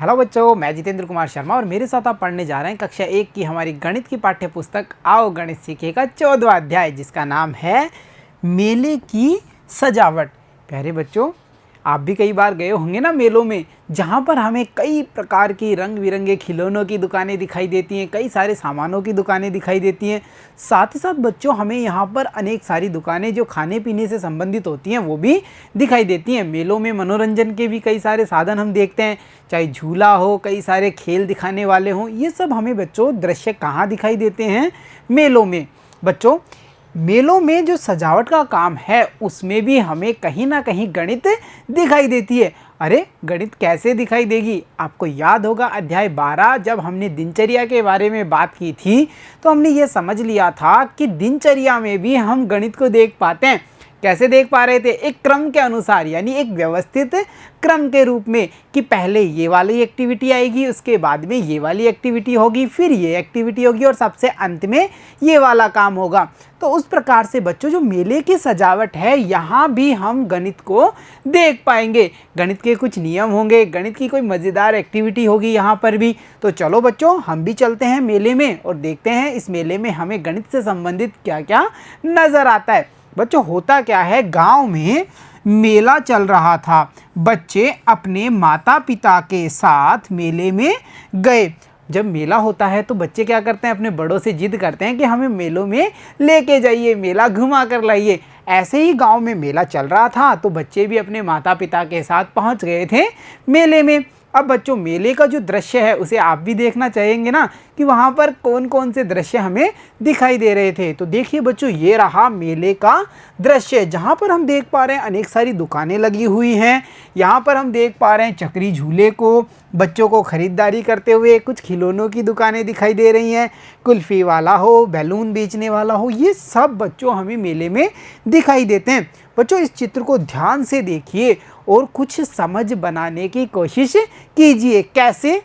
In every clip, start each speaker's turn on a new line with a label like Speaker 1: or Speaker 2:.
Speaker 1: Hello बच्चों, मैं जितेंद्र कुमार शर्मा और मेरे साथ आप पढ़ने जा रहे हैं कक्षा 1 की हमारी गणित की पाठ्य पुस्तक आओ गणित सीखे का 14वां अध्याय, जिसका नाम है मेले की सजावट। प्यारे बच्चों, आप भी कई बार गए होंगे ना मेलों में, जहाँ पर हमें कई प्रकार की रंग बिरंगे खिलौनों की दुकानें दिखाई देती हैं, कई सारे सामानों की दुकानें दिखाई देती हैं। साथ ही साथ बच्चों, हमें यहाँ पर अनेक सारी दुकानें जो खाने पीने से संबंधित होती हैं वो भी दिखाई देती हैं। मेलों में मनोरंजन के भी कई सारे साधन हम देखते हैं, चाहे झूला हो, कई सारे खेल दिखाने वाले हों। ये सब हमें बच्चों दृश्य कहाँ दिखाई देते हैं? मेलों में। बच्चों, मेलों में जो सजावट का काम है उसमें भी हमें कहीं ना कहीं गणित दिखाई देती है। अरे, गणित कैसे दिखाई देगी? आपको याद होगा अध्याय 12 जब हमने दिनचर्या के बारे में बात की थी, तो हमने ये समझ लिया था कि दिनचर्या में भी हम गणित को देख पाते हैं। कैसे देख पा रहे थे? एक क्रम के अनुसार, यानी एक व्यवस्थित क्रम के रूप में, कि पहले ये वाली एक्टिविटी आएगी, उसके बाद में ये वाली एक्टिविटी होगी, फिर ये एक्टिविटी होगी और सबसे अंत में ये वाला काम होगा। तो उस प्रकार से बच्चों, जो मेले की सजावट है, यहाँ भी हम गणित को देख पाएंगे। गणित के कुछ नियम होंगे, गणित की कोई मज़ेदार एक्टिविटी होगी यहाँ पर भी। तो चलो बच्चों, हम भी चलते हैं मेले में और देखते हैं इस मेले में हमें गणित से संबंधित क्या क्या नज़र आता है। बच्चों, होता क्या है, गांव में मेला चल रहा था। बच्चे अपने माता पिता के साथ मेले में गए। जब मेला होता है तो बच्चे क्या करते हैं? अपने बड़ों से जिद करते हैं कि हमें मेलों में लेके जाइए, मेला घुमा कर लाइए। ऐसे ही गांव में मेला चल रहा था तो बच्चे भी अपने माता पिता के साथ पहुंच गए थे मेले में। अब बच्चों, मेले का जो दृश्य है उसे आप भी देखना चाहेंगे ना, कि वहाँ पर कौन कौन से दृश्य हमें दिखाई दे रहे थे। तो देखिए बच्चों, ये रहा मेले का दृश्य, जहाँ पर हम देख पा रहे हैं अनेक सारी दुकानें लगी हुई हैं। यहाँ पर हम देख पा रहे हैं चक्री झूले को बच्चों को खरीदारी करते हुए, कुछ खिलौनों की दुकानें दिखाई दे रही हैं, कुल्फ़ी वाला हो, बैलून बेचने वाला हो, ये सब बच्चों हमें मेले में दिखाई देते हैं। बच्चों, इस चित्र को ध्यान से देखिए और कुछ समझ बनाने की कोशिश कीजिए। कैसे?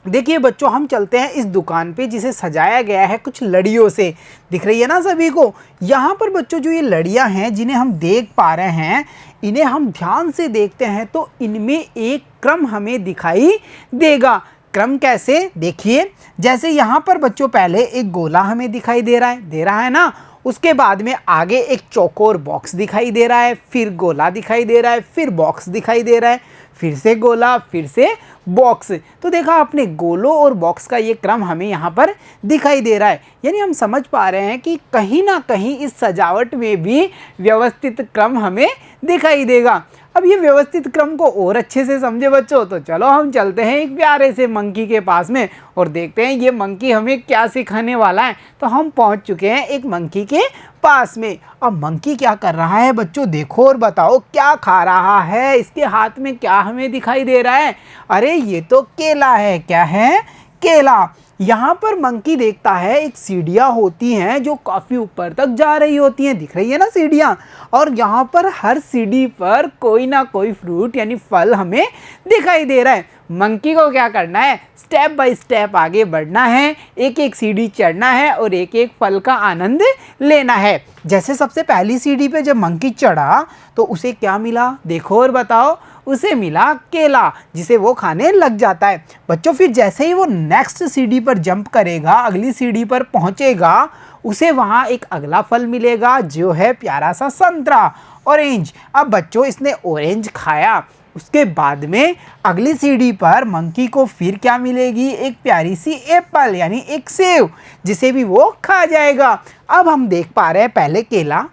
Speaker 1: देखिए बच्चों, हम चलते हैं इस दुकान पे जिसे सजाया गया है कुछ लड़ियों से। दिख रही है ना सभी को? यहाँ पर बच्चों, जो ये लड़ियाँ हैं जिन्हें हम देख पा रहे हैं, इन्हें हम ध्यान से देखते हैं तो इनमें एक क्रम हमें दिखाई देगा। क्रम कैसे? देखिए, जैसे यहाँ पर बच्चों पहले एक गोला हमें दिखाई दे रहा है ना। उसके बाद में आगे एक चौकोर बॉक्स दिखाई दे रहा है, फिर गोला दिखाई दे रहा है, फिर बॉक्स दिखाई दे रहा है, फिर से गोला, फिर से बॉक्स। तो देखा आपने, गोलों और बॉक्स का ये क्रम हमें यहाँ पर दिखाई दे रहा है। यानी हम समझ पा रहे हैं कि कहीं ना कहीं इस सजावट में भी व्यवस्थित क्रम हमें दिखाई देगा। अब ये व्यवस्थित क्रम को और अच्छे से समझे बच्चों, तो चलो हम चलते हैं एक प्यारे से मंकी के पास में और देखते हैं ये मंकी हमें क्या सिखाने वाला है। तो हम पहुंच चुके हैं एक मंकी के पास में। अब मंकी क्या कर रहा है बच्चों? देखो और बताओ, क्या खा रहा है? इसके हाथ में क्या हमें दिखाई दे रहा है? अरे, ये तो केला है। क्या है? केला। यहाँ पर मंकी देखता है एक सीढ़ियाँ होती हैं जो काफ़ी ऊपर तक जा रही होती हैं। दिख रही है ना सीढ़ियाँ? और यहाँ पर हर सीढ़ी पर कोई ना कोई फ्रूट यानी फल हमें दिखाई दे रहा है। मंकी को क्या करना है? स्टेप बाय स्टेप आगे बढ़ना है, एक एक सीढ़ी चढ़ना है और एक एक फल का आनंद लेना है। जैसे सबसे पहली सीढ़ी पे जब मंकी चढ़ा तो उसे क्या मिला? देखो और बताओ। उसे मिला केला, जिसे वो खाने लग जाता है। बच्चों, फिर जैसे ही वो नेक्स्ट सीढ़ी पर जंप करेगा, अगली सीढ़ी पर पहुंचेगा, उसे वहां एक अगला फल मिलेगा जो है प्यारा सा संतरा, ऑरेंज। अब बच्चों, इसने ऑरेंज खाया। उसके बाद में अगली सीढ़ी पर मंकी को फिर क्या मिलेगी? एक प्यारी सी एप्पल, यानी एक सेव, जिसे भी वो खा जाएगा। अब हम देख पा रहे हैं पहले केला,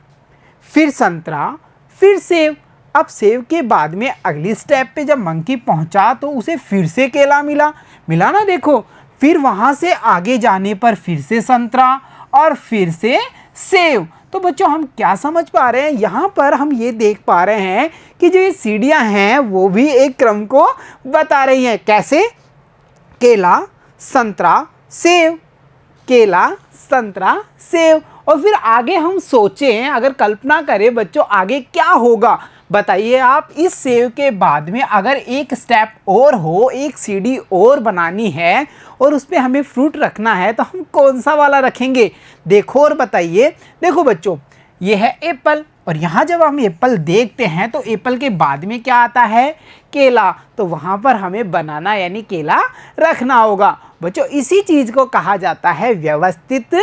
Speaker 1: फिर संतरा, फिर सेव। अब सेव के बाद में अगली स्टेप पे जब मंकी पहुंचा तो उसे फिर से केला मिला ना, देखो। फिर वहां से आगे जाने पर फिर से संतरा और फिर से सेव। तो बच्चों, हम क्या समझ पा रहे हैं? यहाँ पर हम ये देख पा रहे हैं कि जो ये सीढ़ियाँ हैं वो भी एक क्रम को बता रही हैं। कैसे? केला, संतरा, सेव, केला, संतरा, सेव। और फिर आगे हम सोचें, अगर कल्पना करें बच्चों, आगे क्या होगा? बताइए आप। इस सेव के बाद में अगर एक स्टेप और हो, एक सीढ़ी और बनानी है और उस पर हमें फ्रूट रखना है, तो हम कौन सा वाला रखेंगे? देखो और बताइए। देखो बच्चों, ये है एप्पल और यहाँ जब हम एप्पल देखते हैं तो एप्पल के बाद में क्या आता है, केला, तो वहाँ पर हमें बनाना यानी केला रखना होगा। बच्चों इसी चीज़ को कहा जाता है व्यवस्थित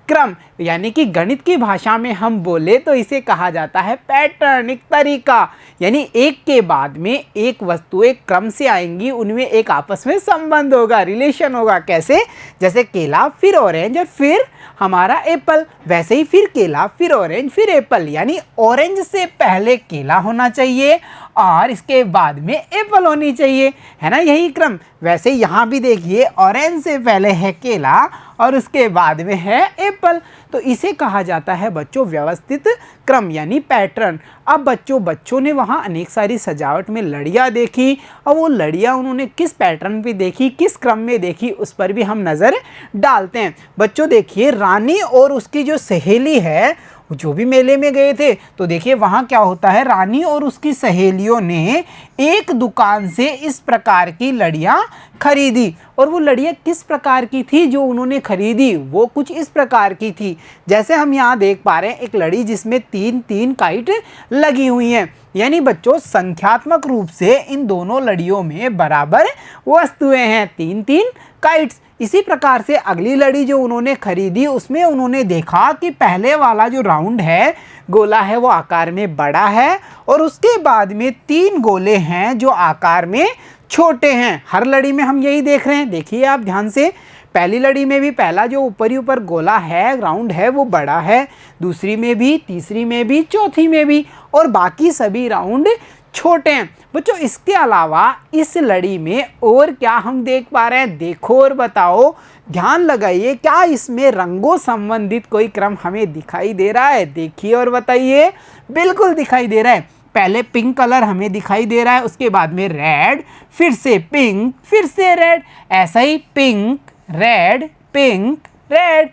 Speaker 1: क्रम, यानी कि गणित की भाषा में हम बोले तो इसे कहा जाता है पैटर्न, एक तरीका, यानी एक के बाद में एक वस्तु एक क्रम से आएंगी, उनमें एक आपस में संबंध होगा, रिलेशन होगा। कैसे, जैसे केला फिर ऑरेंज और फिर हमारा एप्पल, वैसे ही फिर केला फिर ऑरेंज फिर एप्पल, यानी ऑरेंज से पहले केला होना चाहिए और इसके बाद में एप्पल होनी चाहिए, है ना, यही क्रम। वैसे यहाँ भी देखिए ऑरेंज से पहले है केला और उसके बाद में है एप्पल, तो इसे कहा जाता है बच्चों व्यवस्थित क्रम यानी पैटर्न। अब बच्चों ने वहाँ अनेक सारी सजावट में लड़ियाँ देखी और वो लड़ियाँ उन्होंने किस पैटर्न पे देखी, किस क्रम में देखी, उस पर भी हम नज़र डालते हैं। बच्चों देखिए रानी और उसकी जो सहेली है, जो भी मेले में गए थे तो देखिए वहाँ क्या होता है, रानी और उसकी सहेलियों ने एक दुकान से इस प्रकार की लड़ियाँ खरीदी और वो लड़ियाँ किस प्रकार की थी जो उन्होंने खरीदी, वो कुछ इस प्रकार की थी। जैसे हम यहाँ देख पा रहे हैं एक लड़ी जिसमें 3-3 काइट लगी हुई हैं, यानी बच्चों संख्यात्मक रूप से इन दोनों लड़ियों में बराबर वस्तुएं हैं, 3-3 काइट्स। इसी प्रकार से अगली लड़ी जो उन्होंने खरीदी उसमें उन्होंने देखा कि पहले वाला जो राउंड है, गोला है, वो आकार में बड़ा है और उसके बाद में 3 गोले हैं जो आकार में छोटे हैं। हर लड़ी में हम यही देख रहे हैं, देखिए आप ध्यान से, पहली लड़ी में भी पहला जो ऊपर ही ऊपर गोला है, राउंड है, वो बड़ा है, दूसरी में भी, तीसरी में भी, चौथी में भी, और बाकी सभी राउंड छोटे हैं। बच्चों इसके अलावा इस लड़ी में और क्या हम देख पा रहे हैं, देखो और बताओ, ध्यान लगाइए, क्या इसमें रंगों संबंधित कोई क्रम हमें दिखाई दे रहा है? देखिए और बताइए, बिल्कुल दिखाई दे रहा है। पहले पिंक कलर हमें दिखाई दे रहा है, उसके बाद में रेड, फिर से पिंक, फिर से रेड, ऐसा ही pink red pink red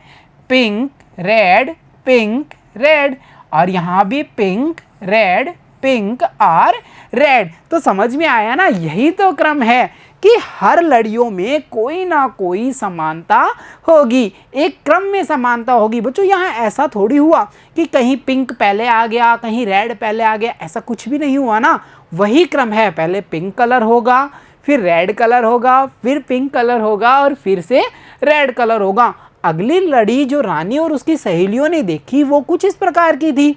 Speaker 1: pink red pink red, और यहाँ भी पिंक रेड पिंक और रेड। तो समझ में आया ना, यही तो क्रम है कि हर लड़ियों में कोई ना कोई समानता होगी, एक क्रम में समानता होगी। बच्चों यहाँ ऐसा थोड़ी हुआ कि कहीं पिंक पहले आ गया, कहीं रेड पहले आ गया, ऐसा कुछ भी नहीं हुआ ना, वही क्रम है, पहले पिंक कलर होगा, फिर रेड कलर होगा, फिर पिंक कलर होगा और फिर से रेड कलर होगा। अगली लड़ी जो रानी और उसकी सहेलियों ने देखी वो कुछ इस प्रकार की थी,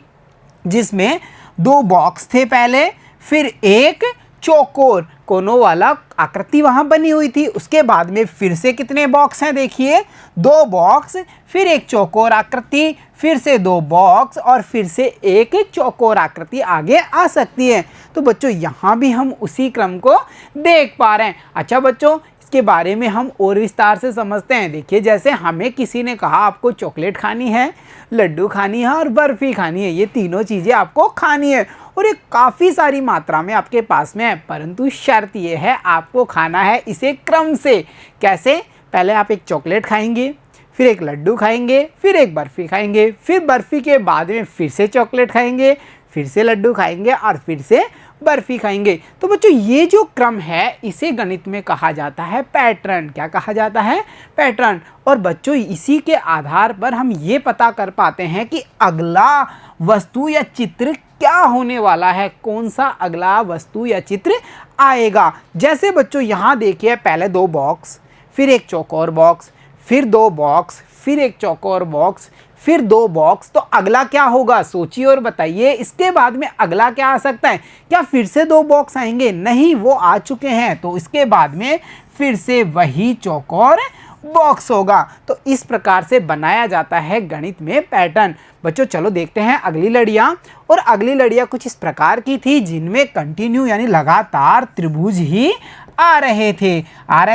Speaker 1: जिसमें 2 बॉक्स थे पहले, फिर एक चौकोर कोनों वाला आकृति वहां बनी हुई थी, उसके बाद में फिर से कितने बॉक्स हैं, देखिए 2 बॉक्स, फिर एक चौकोर आकृति, फिर से 2 बॉक्स और फिर से एक चौकोर आकृति आगे आ सकती है। तो बच्चों यहाँ भी हम उसी क्रम को देख पा रहे हैं। अच्छा बच्चों इसके बारे में हम और विस्तार से समझते हैं। देखिए जैसे हमें किसी ने कहा आपको चॉकलेट खानी है, लड्डू खानी है और बर्फ़ी खानी है, ये तीनों चीज़ें आपको खानी है और ये काफ़ी सारी मात्रा में आपके पास में है, परंतु शर्त ये है आपको खाना है इसे क्रम से। कैसे? पहले आप एक चॉकलेट खाएंगे, फिर एक लड्डू खाएंगे, फिर एक बर्फ़ी खाएंगे, फिर बर्फ़ी के बाद में फिर से चॉकलेट खाएंगे, फिर से लड्डू खाएंगे और फिर से बर्फ़ी खाएंगे। तो बच्चों ये जो क्रम है इसे गणित में कहा जाता है पैटर्न। क्या कहा जाता है? पैटर्न। और बच्चों इसी के आधार पर हम ये पता कर पाते हैं कि अगला वस्तु या चित्र क्या होने वाला है, कौन सा अगला वस्तु या चित्र आएगा। जैसे बच्चों यहाँ देखिए पहले 2 बॉक्स, फिर एक चौकोर बॉक्स, फिर 2 बॉक्स, फिर एक चौकोर बॉक्स, फिर 2 बॉक्स, तो अगला क्या होगा सोचिए और बताइए। इसके बाद में अगला क्या आ सकता है? क्या फिर से 2 बॉक्स आएंगे? नहीं, वो आ चुके हैं, तो इसके बाद में फिर से वही चौकोर बॉक्स होगा। तो इस प्रकार से बनाया जाता है गणित में पैटर्न। बच्चों चलो देखते हैं अगली लड़ियाँ। और अगली लड़ियाँ कुछ इस प्रकार की थी जिनमें कंटिन्यू यानी लगातार त्रिभुज ही आ रहे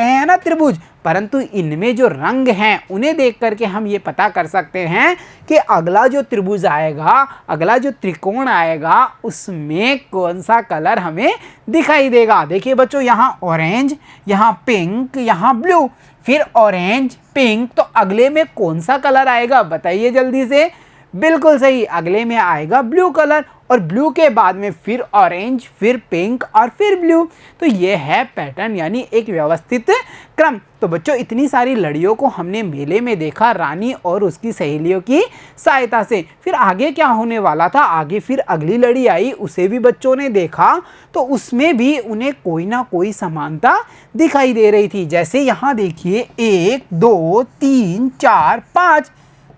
Speaker 1: हैं ना त्रिभुज, परंतु इनमें जो रंग हैं उन्हें देख करके हम ये पता कर सकते हैं कि अगला जो त्रिभुज आएगा, अगला जो त्रिकोण आएगा, उसमें कौन सा कलर हमें दिखाई देगा। देखिए बच्चों यहाँ ऑरेंज, यहाँ पिंक, यहाँ ब्लू, फिर ऑरेंज पिंक, तो अगले में कौन सा कलर आएगा बताइए जल्दी से। बिल्कुल सही, अगले में आएगा ब्लू कलर। और ब्लू के बाद में फिर ऑरेंज, फिर पिंक और फिर ब्लू। तो ये है पैटर्न, यानी एक व्यवस्थित क्रम। तो बच्चों इतनी सारी लड़ियों को हमने मेले में देखा रानी और उसकी सहेलियों की सहायता से। फिर आगे क्या होने वाला था, आगे फिर अगली लड़ी आई, उसे भी बच्चों ने देखा तो उसमें भी उन्हें कोई ना कोई समानता दिखाई दे रही थी। जैसे यहाँ देखिए 1 2 3 4 5,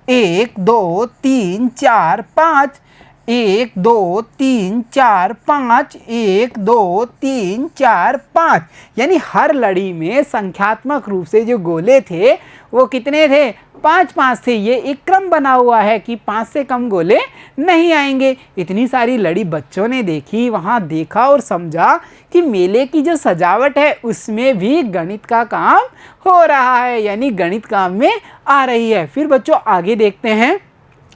Speaker 1: 1 2 3 4 5, 1 2 3 4 5, 1 2 3 4 5, यानी हर लड़ी में संख्यात्मक रूप से जो गोले थे वो कितने थे, 5-5 थे। ये एक क्रम बना हुआ है कि 5 से कम गोले नहीं आएंगे। इतनी सारी लड़ी बच्चों ने देखी, वहाँ देखा और समझा कि मेले की जो सजावट है उसमें भी गणित का काम हो रहा है, यानी गणित काम में आ रही है। फिर बच्चों आगे देखते हैं,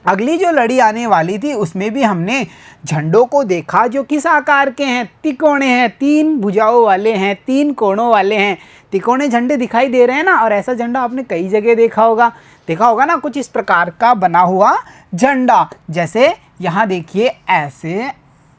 Speaker 1: अगली जो लड़ी आने वाली थी उसमें भी हमने झंडों को देखा जो किस आकार के हैं, तिकोने हैं, 3 भुजाओं वाले हैं, 3 कोणों वाले हैं। तिकोने झंडे दिखाई दे रहे हैं ना, और ऐसा झंडा आपने कई जगह देखा होगा ना, कुछ इस प्रकार का बना हुआ झंडा। जैसे यहाँ देखिए ऐसे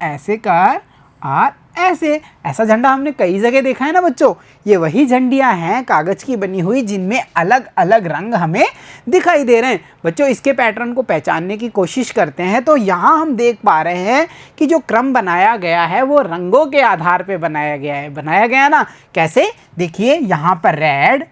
Speaker 1: ऐसे कर और ऐसा झंडा हमने कई जगह देखा है ना बच्चों। ये वही झंडियाँ हैं कागज़ की बनी हुई जिनमें अलग अलग रंग हमें दिखाई दे रहे हैं। बच्चों इसके पैटर्न को पहचानने की कोशिश करते हैं तो यहाँ हम देख पा रहे हैं कि जो क्रम बनाया गया है वो रंगों के आधार पे बनाया गया ना। कैसे, देखिए यहाँ पर red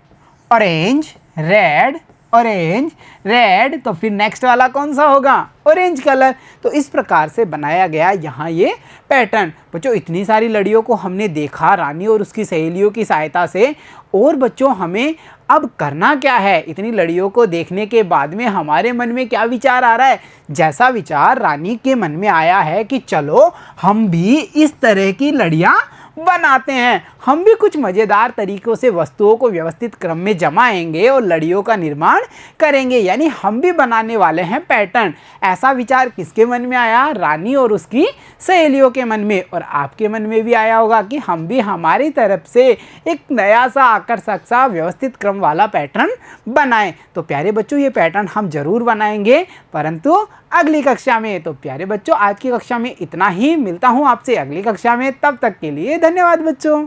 Speaker 1: orange, red orange, red, तो फिर नेक्स्ट वाला कौन सा होगा, ऑरेंज कलर। तो इस प्रकार से बनाया गया यहाँ ये पैटर्न। बच्चों इतनी सारी लड़ियों को हमने देखा रानी और उसकी सहेलियों की सहायता से। और बच्चों हमें अब करना क्या है, इतनी लड़ियों को देखने के बाद में हमारे मन में क्या विचार आ रहा है, जैसा विचार रानी के मन में आया है कि चलो हम भी इस तरह की लड़ियाँ बनाते हैं, हम भी कुछ मज़ेदार तरीक़ों से वस्तुओं को व्यवस्थित क्रम में जमाएंगे और लड़ियों का निर्माण करेंगे, यानी हम भी बनाने वाले हैं पैटर्न। ऐसा विचार किसके मन में आया, रानी और उसकी सहेलियों के मन में। और आपके मन में भी आया होगा कि हम भी हमारी तरफ से एक नया सा आकर्षक सा व्यवस्थित क्रम वाला पैटर्न बनाएं। तो प्यारे बच्चों ये पैटर्न हम ज़रूर बनाएंगे, परंतु अगली कक्षा में। तो प्यारे बच्चों आज की कक्षा में इतना ही, मिलता हूँ आपसे अगली कक्षा में, तब तक के लिए धन्यवाद बच्चों।